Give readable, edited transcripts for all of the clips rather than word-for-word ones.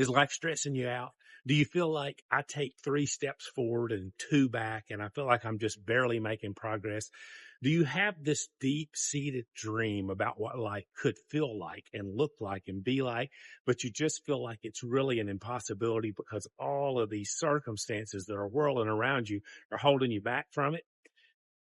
Is life stressing you out? Do you feel like I take 3 steps forward and 2 back and I feel like I'm just barely making progress? Do you have this deep seated dream about what life could feel like and look like and be like, but you just feel like it's really an impossibility because all of these circumstances that are whirling around you are holding you back from it?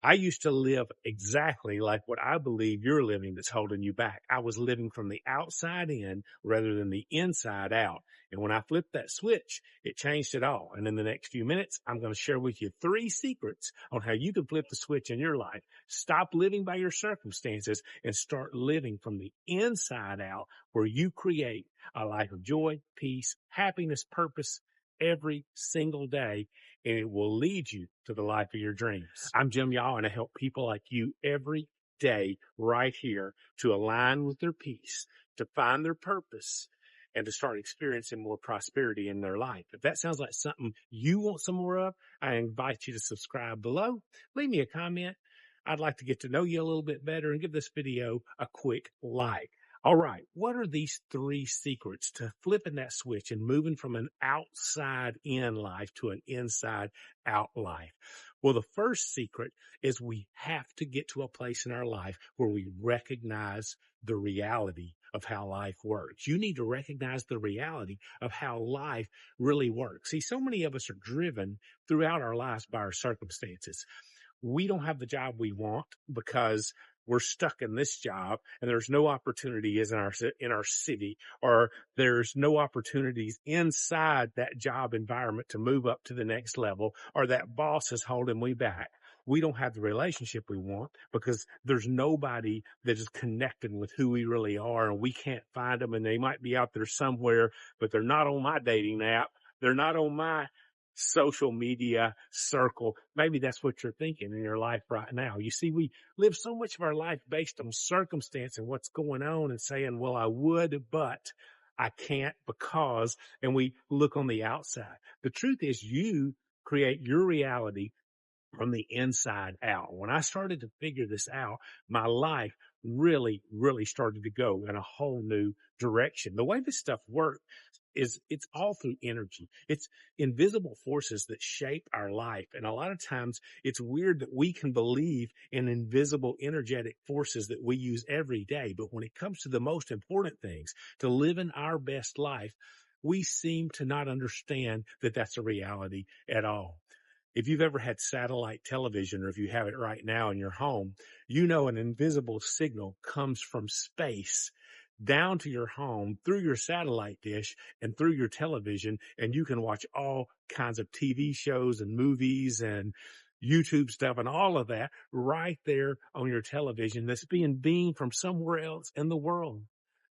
I used to live exactly like what I believe you're living that's holding you back. I was living from the outside in rather than the inside out. And when I flipped that switch, it changed it all. And in the next few minutes, I'm going to share with you 3 secrets on how you can flip the switch in your life. Stop living by your circumstances and start living from the inside out, where you create a life of joy, peace, happiness, purpose every single day, and it will lead you to the life of your dreams. I'm Jim Yaw, and I help people like you every day right here to align with their peace, to find their purpose, and to start experiencing more prosperity in their life. If that sounds like something you want some more of, I invite you to subscribe below. Leave me a comment. I'd like to get to know you a little bit better, and give this video a quick like. All right, what are these 3 secrets to flipping that switch and moving from an outside in life to an inside out life? Well, the first secret is we have to get to a place in our life where we recognize the reality of how life works. You need to recognize the reality of how life really works. See, so many of us are driven throughout our lives by our circumstances. We don't have the job we want because we're stuck in this job and there's no opportunities in our city, or there's no opportunities inside that job environment to move up to the next level, or that boss is holding me back. We don't have the relationship we want because there's nobody that is connecting with who we really are, and we can't find them. And they might be out there somewhere, but they're not on my dating app. They're not on my social media circle. Maybe that's what you're thinking in your life right now. You see, we live so much of our life based on circumstance and what's going on, and saying, well, I would, but I can't because, and we look on the outside. The truth is, you create your reality from the inside out. When I started to figure this out, my life really, really started to go in a whole new direction. The way this stuff works is it's all through energy. It's invisible forces that shape our life. And a lot of times it's weird that we can believe in invisible energetic forces that we use every day. But when it comes to the most important things, to living our best life, we seem to not understand that that's a reality at all. If you've ever had satellite television, or if you have it right now in your home, you know an invisible signal comes from space down to your home through your satellite dish and through your television, and you can watch all kinds of TV shows and movies and YouTube stuff and all of that right there on your television that's being beamed from somewhere else in the world.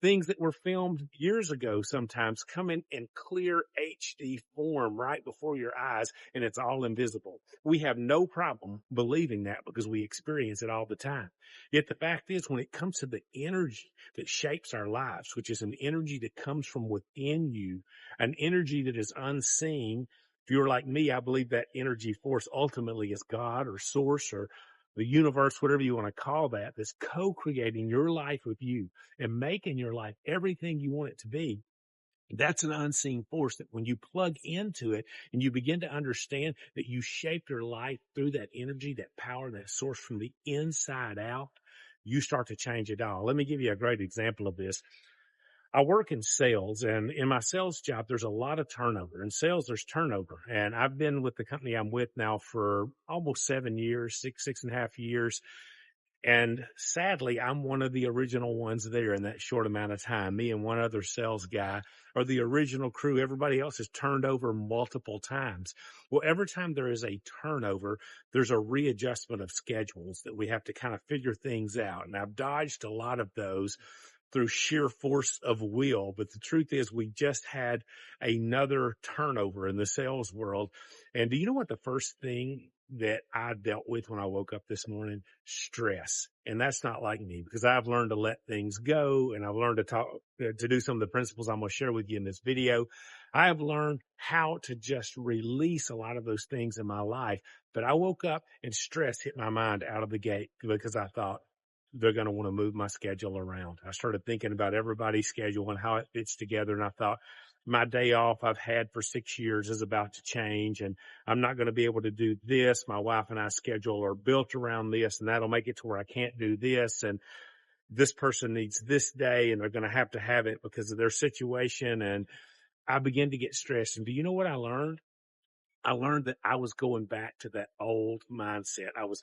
Things that were filmed years ago sometimes come in clear HD form right before your eyes, and it's all invisible. We have no problem believing that because we experience it all the time. Yet the fact is, when it comes to the energy that shapes our lives, which is an energy that comes from within you, an energy that is unseen. If you're like me, I believe that energy force ultimately is God or source or the universe, whatever you want to call that, that's co-creating your life with you and making your life everything you want it to be. That's an unseen force that when you plug into it and you begin to understand that you shape your life through that energy, that power, that source from the inside out, you start to change it all. Let me give you a great example of this. I work in sales, and in my sales job, there's a lot of turnover. In sales, there's turnover. And I've been with the company I'm with now for almost 7 years, 6.5 years. And sadly, I'm one of the original ones there in that short amount of time. Me and one other sales guy are the original crew. Everybody else has turned over multiple times. Well, every time there is a turnover, there's a readjustment of schedules that we have to kind of figure things out. And I've dodged a lot of those through sheer force of will. But the truth is, we just had another turnover in the sales world. And do you know what the first thing that I dealt with when I woke up this morning? Stress. And that's not like me, because I've learned to let things go, and I've learned to do some of the principles I'm going to share with you in this video. I have learned how to just release a lot of those things in my life. But I woke up and stress hit my mind out of the gate because I thought, they're going to want to move my schedule around. I started thinking about everybody's schedule and how it fits together. And I thought, my day off I've had for 6 years is about to change, and I'm not going to be able to do this. My wife and I's schedule are built around this, and that'll make it to where I can't do this. And this person needs this day, and they're going to have it because of their situation. And I begin to get stressed. And do you know what I learned? I learned that I was going back to that old mindset. I was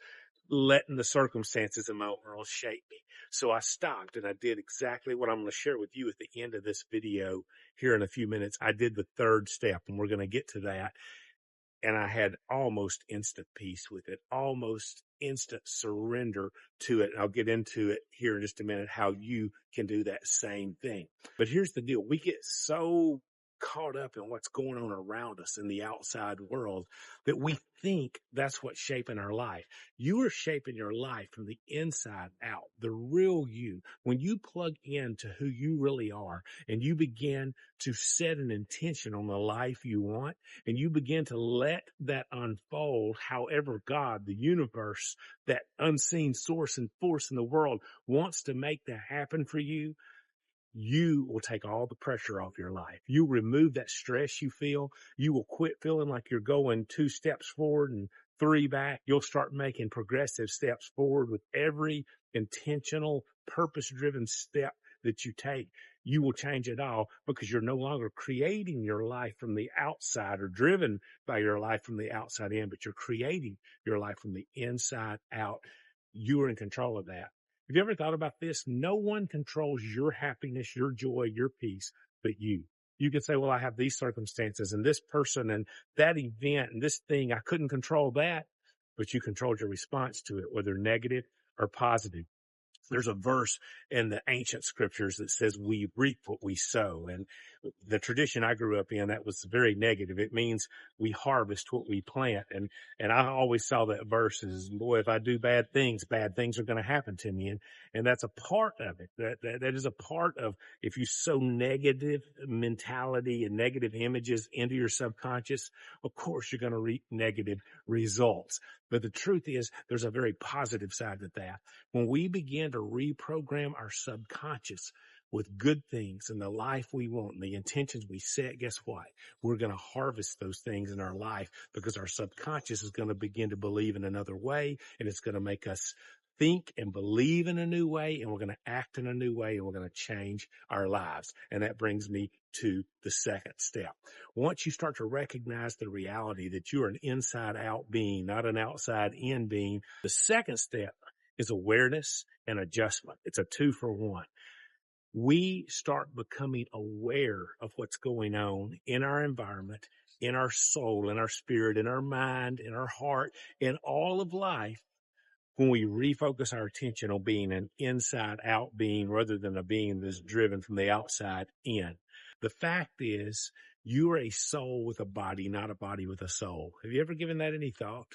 letting the circumstances in my world shape me. So I stopped and I did exactly what I'm going to share with you at the end of this video here in a few minutes. I did the third step, and we're going to get to that. And I had almost instant peace with it, almost instant surrender to it. I'll get into it here in just a minute, how you can do that same thing. But here's the deal. We get so caught up in what's going on around us in the outside world that we think that's what's shaping our life. You are shaping your life from the inside out, the real you. When you plug into who you really are and you begin to set an intention on the life you want, and you begin to let that unfold, however God, the universe, that unseen source and force in the world wants to make that happen for you, you will take all the pressure off your life. You remove that stress you feel. You will quit feeling like you're going 2 steps forward and 3 back. You'll start making progressive steps forward with every intentional, purpose-driven step that you take. You will change it all because you're no longer creating your life from the outside or driven by your life from the outside in, but you're creating your life from the inside out. You are in control of that. Have you ever thought about this? No one controls your happiness, your joy, your peace, but you. You can say, well, I have these circumstances and this person and that event and this thing. I couldn't control that, but you controlled your response to it, whether negative or positive. There's a verse in the ancient scriptures that says we reap what we sow. And the tradition I grew up in, that was very negative. It means we harvest what we plant. And I always saw that verse as, boy, if I do bad things are going to happen to me. And that's a part of it. That is a part of, if you sow negative mentality and negative images into your subconscious, of course you're going to reap negative results. But the truth is, there's a very positive side to that. When we begin to reprogram our subconscious with good things and the life we want and the intentions we set, guess what? We're going to harvest those things in our life because our subconscious is going to begin to believe in another way, and it's going to make us think and believe in a new way, and we're going to act in a new way, and we're going to change our lives. And that brings me to the second step. Once you start to recognize the reality that you're an inside out being, not an outside in being, the second step is awareness and adjustment. It's a 2-for-1. We start becoming aware of what's going on in our environment, in our soul, in our spirit, in our mind, in our heart, in all of life, when we refocus our attention on being an inside out being rather than a being that's driven from the outside in. The fact is, you are a soul with a body, not a body with a soul. Have you ever given that any thought?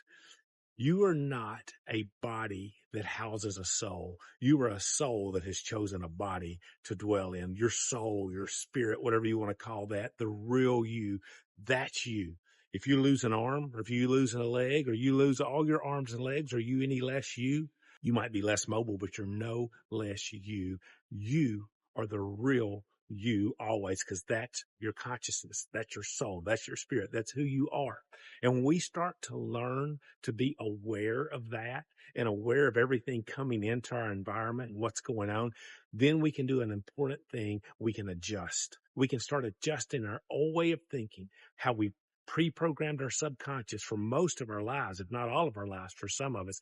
You are not a body that houses a soul. You are a soul that has chosen a body to dwell in. Your soul, your spirit, whatever you want to call that, the real you, that's you. If you lose an arm, or if you lose a leg, or you lose all your arms and legs, are you any less you? You might be less mobile, but you're no less you. You are the real you always, because that's your consciousness, that's your soul, that's your spirit, that's who you are. And when we start to learn to be aware of that and aware of everything coming into our environment and what's going on, then we can do an important thing. We can adjust. We can start adjusting our old way of thinking, how we pre-programmed our subconscious for most of our lives, if not all of our lives, for some of us.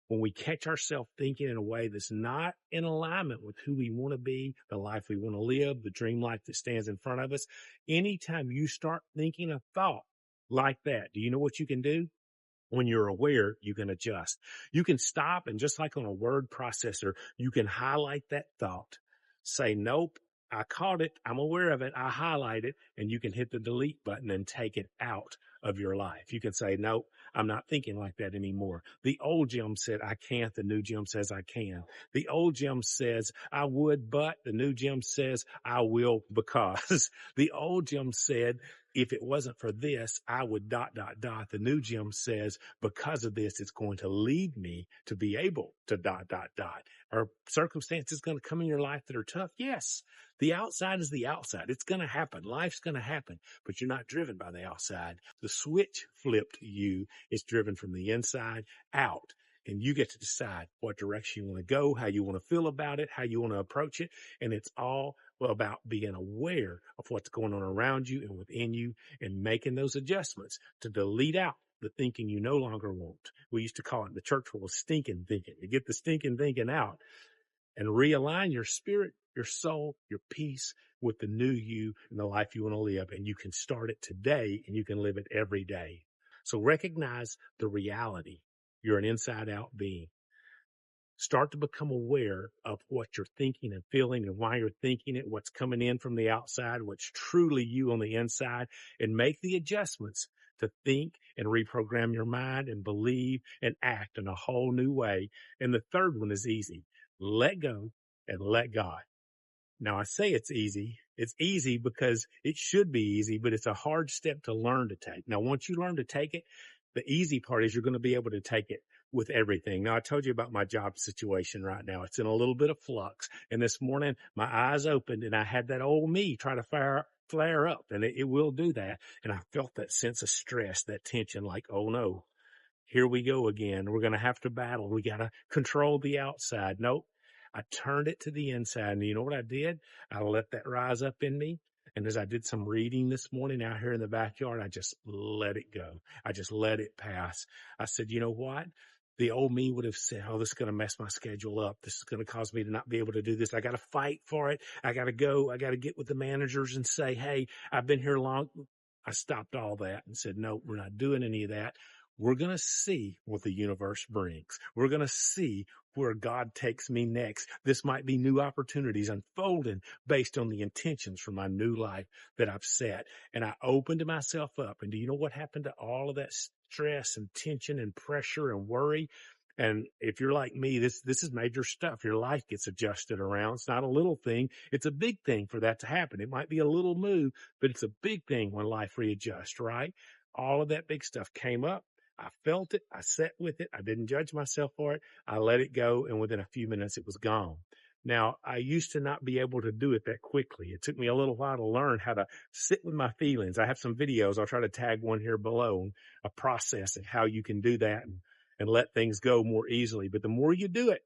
When we catch ourselves thinking in a way that's not in alignment with who we want to be, the life we want to live, the dream life that stands in front of us, anytime you start thinking a thought like that, do you know what you can do? When you're aware, you can adjust. You can stop, and just like on a word processor, you can highlight that thought. Say, nope, I caught it. I'm aware of it. I highlight it, and you can hit the delete button and take it out of your life. You can say, nope, I'm not thinking like that anymore. The old Jim said, I can't. The new Jim says, I can. The old Jim says, I would, but the new Jim says, I will because. The old Jim said, if it wasn't for this, I would ... The new Jim says, because of this, it's going to lead me to be able to ... Are circumstances going to come in your life that are tough? Yes. The outside is the outside. It's going to happen. Life's going to happen, but you're not driven by the outside. The switch flipped you is driven from the inside out. And you get to decide what direction you want to go, how you want to feel about it, how you want to approach it. And it's all about being aware of what's going on around you and within you and making those adjustments to delete out the thinking you no longer want. We used to call it, the church was stinking thinking. You get the stinking thinking out and realign your spirit, your soul, your peace with the new you and the life you want to live. And you can start it today and you can live it every day. So recognize the reality. You're an inside out being. Start to become aware of what you're thinking and feeling and why you're thinking it, what's coming in from the outside, what's truly you on the inside, and make the adjustments to think and reprogram your mind and believe and act in a whole new way. And the third one is easy. Let go and let God. Now, I say it's easy. It's easy because it should be easy, but it's a hard step to learn to take. Now, once you learn to take it, the easy part is you're going to be able to take it with everything. Now, I told you about my job situation right now. It's in a little bit of flux. And this morning, my eyes opened and I had that old me try to flare up, and it will do that. And I felt that sense of stress, that tension, like, oh no, here we go again. We're going to have to battle. We got to control the outside. Nope. I turned it to the inside. And you know what I did? I let that rise up in me. And as I did some reading this morning out here in the backyard, I just let it go. I just let it pass. I said, you know what? The old me would have said, oh, this is going to mess my schedule up. This is going to cause me to not be able to do this. I got to fight for it. I got to go. I got to get with the managers and say, hey, I've been here long. I stopped all that and said, no, we're not doing any of that. We're going to see what the universe brings. We're going to see where God takes me next. This might be new opportunities unfolding based on the intentions for my new life that I've set. And I opened myself up. And do you know what happened to all of that stress and tension and pressure and worry? And if you're like me, this is major stuff. Your life gets adjusted around. It's not a little thing. It's a big thing for that to happen. It might be a little move, but it's a big thing when life readjusts, right? All of that big stuff came up. I felt it. I sat with it. I didn't judge myself for it. I let it go. And within a few minutes, it was gone. Now, I used to not be able to do it that quickly. It took me a little while to learn how to sit with my feelings. I have some videos. I'll try to tag one here below, a process of how you can do that and let things go more easily. But the more you do it,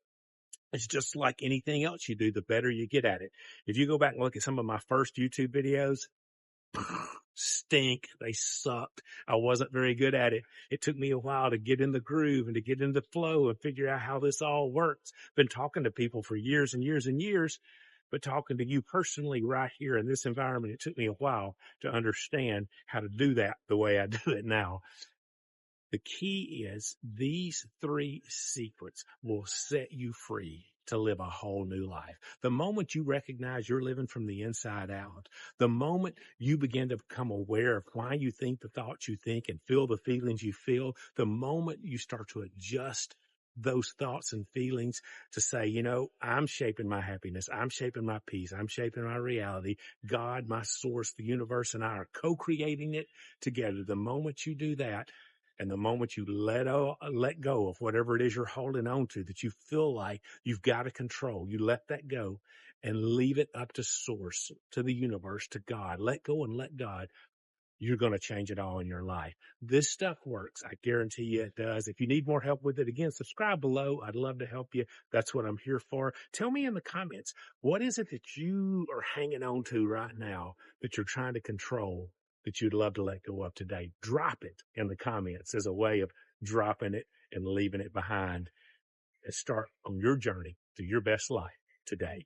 it's just like anything else you do, the better you get at it. If you go back and look at some of my first YouTube videos, stink. They sucked. I wasn't very good at it. It took me a while to get in the groove and to get in the flow and figure out how this all works. Been talking to people for years and years and years, but talking to you personally right here in this environment, it took me a while to understand how to do that the way I do it now. The key is these 3 secrets will set you free to live a whole new life. The moment you recognize you're living from the inside out, the moment you begin to become aware of why you think the thoughts you think and feel the feelings you feel, the moment you start to adjust those thoughts and feelings to say, you know, I'm shaping my happiness. I'm shaping my peace. I'm shaping my reality. God, my source, the universe, and I are co-creating it together. The moment you do that, and the moment you let go of whatever it is you're holding on to that you feel like you've got to control, you let that go and leave it up to source, to the universe, to God. Let go and let God. You're going to change it all in your life. This stuff works. I guarantee you it does. If you need more help with it, again, subscribe below. I'd love to help you. That's what I'm here for. Tell me in the comments, what is it that you are hanging on to right now that you're trying to control, that you'd love to let go of today? Drop it in the comments as a way of dropping it and leaving it behind and start on your journey to your best life today.